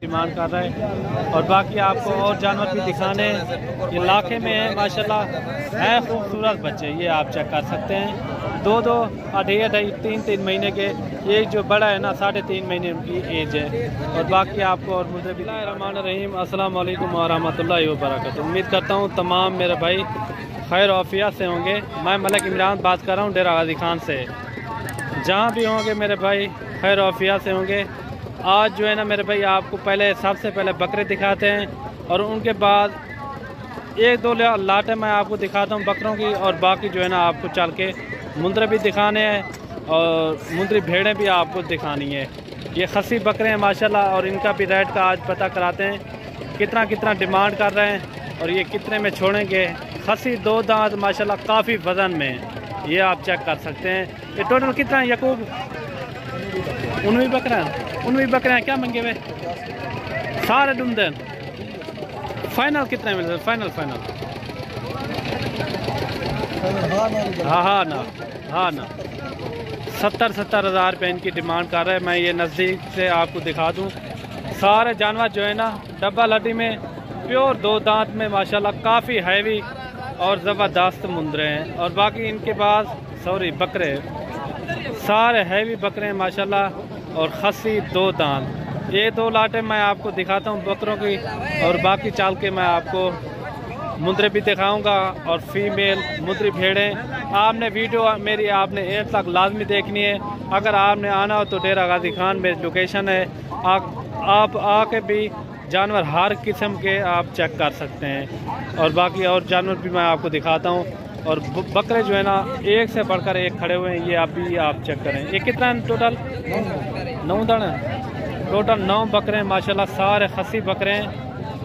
Demand कर रहा है। और बाकी आपको और जानवर भी दिखाने, ये लाखे में है माशाल्लाह, हैं खूबसूरत बच्चे। ये आप चेक कर सकते हैं, 2-2, 2.5, 3-3 महीने के। ये जो बड़ा है ना 3.5 महीने की एज है। और बाकी आपको और मुझे भी। बिस्मिल्लाहिर्रहमानिर्रहीम, अस्सलाम वालेकुम वरहमतुल्लाहि वबरकातुहू। उम्मीद करता हूँ तमाम मेरे भाई खैर आफियत से होंगे। मैं मलिक इमरान बात कर रहा हूँ डेरा गाजी खान से। जहाँ भी होंगे मेरे भाई खैर आफियत से होंगे। आज जो है ना मेरे भाई आपको सबसे पहले बकरे दिखाते हैं और उनके बाद 1-2 लाटें मैं आपको दिखाता हूँ बकरों की। और बाकी जो है ना आपको चल के मुंदरे भी दिखाने हैं और मुंदरी भेड़ें भी आपको दिखानी है। ये खसी बकरे हैं माशाल्लाह। और इनका भी रेट का आज पता कराते हैं, कितना डिमांड कर रहे हैं और ये कितने में छोड़ेंगे। खसी 2 दांत माशाल्लाह काफ़ी वज़न में, ये आप चेक कर सकते हैं। ये टोटल कितना है यकूब? 19 बकरे हैं। क्या मंगे हुए सारे डूमदन? फाइनल कितने मिल रहे? फाइनल हाँ ना 70 हज़ार रुपये इनकी डिमांड कर रहे हैं। मैं ये नज़दीक से आपको दिखा दूँ। सारे जानवर जो है ना डब्बा लड्डी में प्योर 2 दांत में माशाल्लाह काफ़ी हैवी और ज़बरदस्त मुंदरे हैं। और बाकी इनके पास बकरे सारे हैवी बकरे हैं माशाल्लाह। और खसी 2 दांत। ये 2 लाटें मैं आपको दिखाता हूँ बकरों की। और बाकी चाल के मैं आपको मुंदरे भी दिखाऊंगा और फीमेल मुंदरी भेड़ें। आपने वीडियो मेरी आपने एंड तक लाजमी देखनी है। अगर आपने आना हो तो डेरा गाजी खान में लोकेशन है। आप आके भी जानवर हर किस्म के आप चेक कर सकते हैं। और बाकी और जानवर भी मैं आपको दिखाता हूँ। और बकरे जो है ना एक से बढ़कर एक खड़े हुए हैं, ये आप चेक करें। ये कितना है टोटल? 9 दाना टोटल 9 बकरे हैं माशाल्लाह। सारे खसी बकरे हैं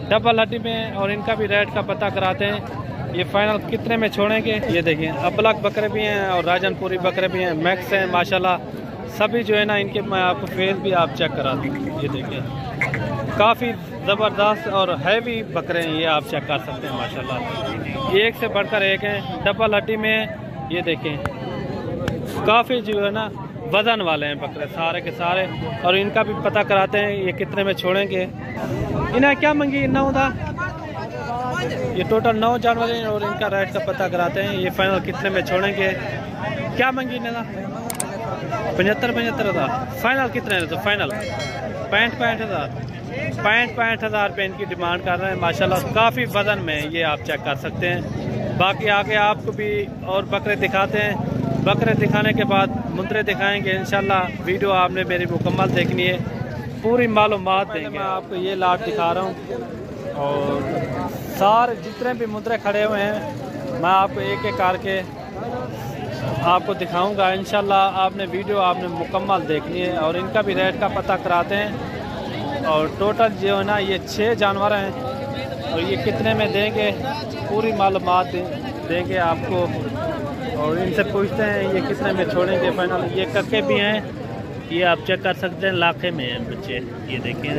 डबल हड्डी में। और इनका भी रेट का पता कराते हैं, ये फाइनल कितने में छोड़ेंगे। ये देखिए अबलक बकरे भी हैं और राजनपुरी बकरे भी हैं, मैक्स हैं माशाल्लाह सभी जो है ना। इनके मैं आपको फेस भी आप चेक करा दूँ। ये देखिए काफ़ी ज़बरदस्त और हैवी बकरे हैं, ये आप चेक कर सकते हैं माशाल्लाह। एक से बढ़कर एक हैं डबल हड्डी में। ये देखें काफ़ी जो है ना वज़न वाले हैं बकरे सारे के सारे। और इनका भी पता कराते हैं ये कितने में छोड़ेंगे। इन्हें क्या मंगी? 9 था। ये टोटल 9 जानवर हैं और इनका रेट का पता कराते हैं, ये फाइनल कितने में छोड़ेंगे। क्या मंगी इन्हें? 75 हज़ार। फाइनल कितने है? तो फाइनल 65 हज़ार रुपये इनकी डिमांड कर रहे हैं माशाल्लाह। काफ़ी वज़न में, ये आप चेक कर सकते हैं। बाकी आगे आपको भी और बकरे दिखाते हैं। बकरे दिखाने के बाद मुंदरे दिखाएंगे इंशाल्लाह। वीडियो आपने मेरी मुकम्मल देखनी है, पूरी मालूमात देंगे। मैं आपको ये लाट दिखा रहा हूँ और सारे जितने भी मुंदरे खड़े हुए हैं मैं आपको एक एक करके आपको दिखाऊंगा इंशाल्लाह। आपने वीडियो आपने मुकम्मल देखनी है और इनका भी रेट का पता कराते हैं। और टोटल जो है ना ये 6 जानवर हैं और ये कितने में देंगे पूरी मालूमात देंगे आपको। और इनसे पूछते हैं ये कितने में छोड़ेंगे फाइनल। ये कक्के भी हैं, ये आप चेक कर सकते हैं, लाखे में हैं बच्चे। ये देखिए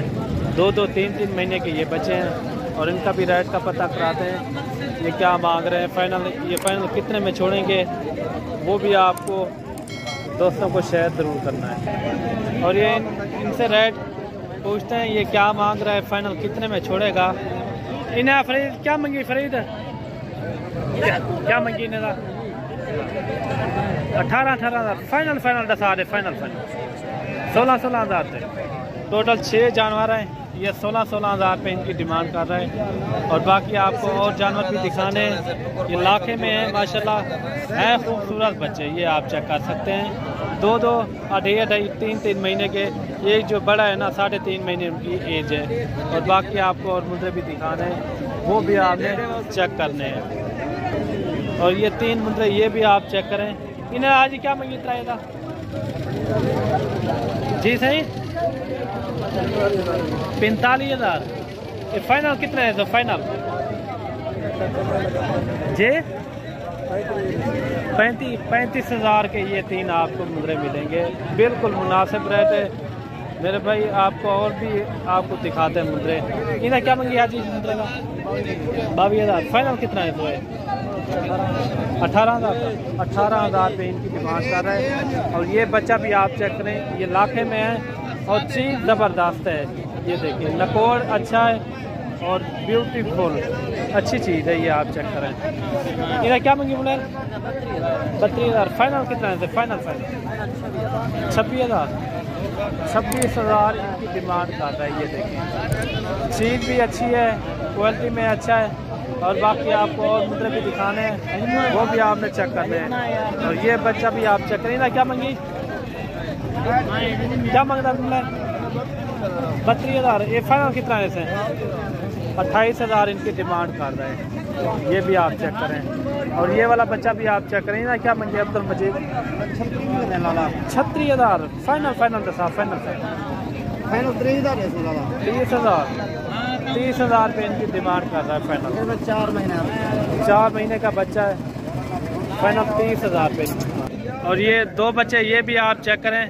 2-2, 3-3 महीने के ये बच्चे हैं। और इनका भी रेट का पता कराते हैं, ये क्या मांग रहे हैं फाइनल, ये फाइनल कितने में छोड़ेंगे वो भी आपको दोस्तों को शेयर ज़रूर करना है। और ये इनसे रेट पूछते हैं ये क्या मांग रहा है फाइनल कितने में छोड़ेगा। इन्हें फरीद क्या मंगी? फरीद क्या मंगी इन्हें? 18 हज़ार। फाइनल दसा दे। फाइनल 16 हज़ार से। टोटल 6 जानवर हैं, ये 16 हज़ार रुपये इनकी डिमांड कर रहे हैं। और बाकी आपको और जानवर भी दिखाने, ये लाखे में है माशाल्लाह, हैं खूबसूरत बच्चे, ये आप चेक कर सकते हैं। 2-2, 2.5, 3-3 महीने के। ये जो बड़ा है ना 3.5 महीने की एज है। और बाकी आपको और मुझे भी दिखाने हैं, वो भी आपने चेक करने हैं। और ये 3 मुंदरे ये भी आप चेक करें। इन्हें आज क्या मंगी कराएगा जी? सही 45 हज़ार। ये फाइनल कितने है? तो फाइनल जी 35 हज़ार के ये 3 आपको मुंदरे मिलेंगे। बिल्कुल मुनासिब रेट है मेरे भाई। आपको और भी आपको दिखाते हैं मुंदरे। इन्हें क्या मंगी आज इस मुंदरे का? 22 हज़ार। फाइनल कितना है? तो है 18 हज़ार रुपये इनकी डिमांड कर रहे हैं। और ये बच्चा भी आप चेक करें, ये लाखे में है और चीज़ ज़बरदस्त है। ये देखिए नकोड़ अच्छा है और ब्यूटीफुल अच्छी चीज़ है ये, आप चेक करें। इधर क्या मंगी बोले? 32,000। फाइनल कितना है? फाइनल 26,000। 26,000 इनकी डिमांड कर रहा है। ये देखिए चीज़ भी अच्छी है, क्वालिटी में अच्छा है, और बाकी आपको और मुद्रे भी दिखाने हैं, वो भी आपने चेक करने हैं। और ये बच्चा भी आप चेक करें ना। क्या मंगी? क्या मांगता है? 32,000। ये फाइनल कितना है इसे? 28,000 इनकी डिमांड कर रहे हैं। ये भी आप चेक करें। और ये वाला बच्चा भी आप चेक करें ना। क्या मंगे अब्दुल मजीद? 36,000। फाइनल दसा फाइनल 30,000 पे इनकी डिमांड कर रहा है फाइनल। 4 महीने का बच्चा है, फाइनल 30,000 पे। और ये 2 बच्चे ये भी आप चेक करें,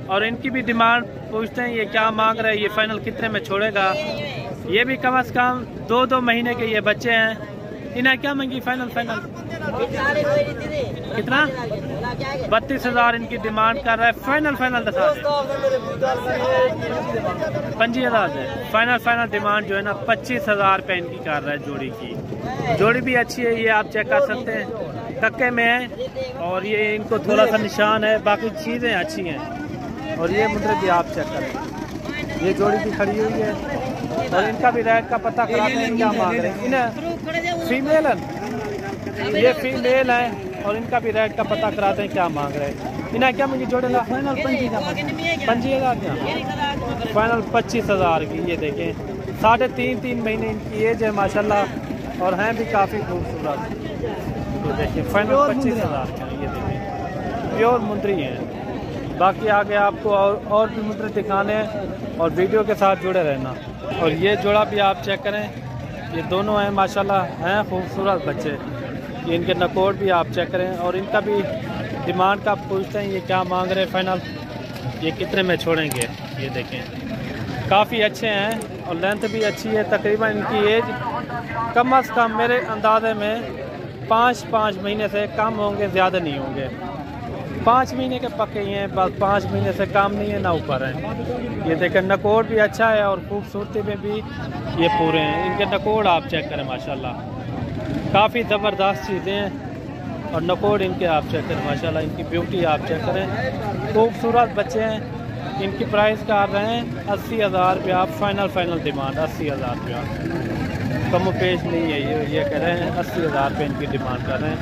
और इनकी भी डिमांड पूछते हैं ये क्या मांग रहे हैं, ये फाइनल कितने में छोड़ेगा। ये भी कम से कम 2 महीने के ये बच्चे हैं। इन्हें क्या मांगी फाइनल? कितना? 32,000 इनकी डिमांड कर रहा है। फाइनल 25,000 है। फाइनल डिमांड जो है ना 25,000 पे इनकी कर रहा है। जोड़ी की जोड़ी भी अच्छी है, ये आप चेक कर सकते हैं। कक्के में है और ये इनको थोड़ा सा निशान है, बाकी चीज़ें अच्छी हैं। और ये मुद्रे भी आप चेक करें, ये जोड़ी भी खड़ी हुई है। और इनका भी रेट का पता कराते हैं क्या मांग रहे हैं। इन्हें फीमेल है, ये फीमेल है, और इनका भी रेट का पता कराते हैं क्या मांग रहे हैं। इन्हें क्या मुझे जोड़ेगा? फाइनल 25,000 क्या? फाइनल 25,000 की। ये देखें 3.5 महीने इनकी एज है माशाल्लाह, और हैं भी काफ़ी खूबसूरत। ये देखिए फाइनल 25,000 का। ये देखिए प्योर मुंदरी है। बाकी आगे आपको और भी मुद्रे दिखाने हैं, और वीडियो के साथ जुड़े रहना। और ये जोड़ा भी आप चेक करें, ये दोनों हैं माशाल्लाह, हैं खूबसूरत बच्चे। ये इनके नकोड़ भी आप चेक करें, और इनका भी डिमांड का पूछते हैं ये क्या मांग रहे हैं फाइनल, ये कितने में छोड़ेंगे। ये देखें काफ़ी अच्छे हैं, और लेंथ भी अच्छी है। तकरीबन इनकी एज कम से कम मेरे अंदाजे में 5 महीने से कम होंगे, ज़्यादा नहीं होंगे। 5 महीने के पक्के ही हैं, बस 5 महीने से कम नहीं है ना ऊपर है। ये देखें नकोड़ भी अच्छा है, और खूबसूरती में भी ये पूरे हैं। इनके नकोड़ आप चेक करें माशाल्लाह, काफ़ी ज़बरदस्त चीज़ें हैं। और नकोड़ इनके आप चेक करें माशाल्लाह, इनकी ब्यूटी आप चेक करें। खूबसूरत बच्चे हैं। इनकी प्राइस कर रहे हैं 80,000 रुपया। आप फाइनल डिमांड 80,000 रुपया, कम पेश नहीं है। ये कह रहे हैं 80,000 रुपये इनकी डिमांड कर रहे हैं।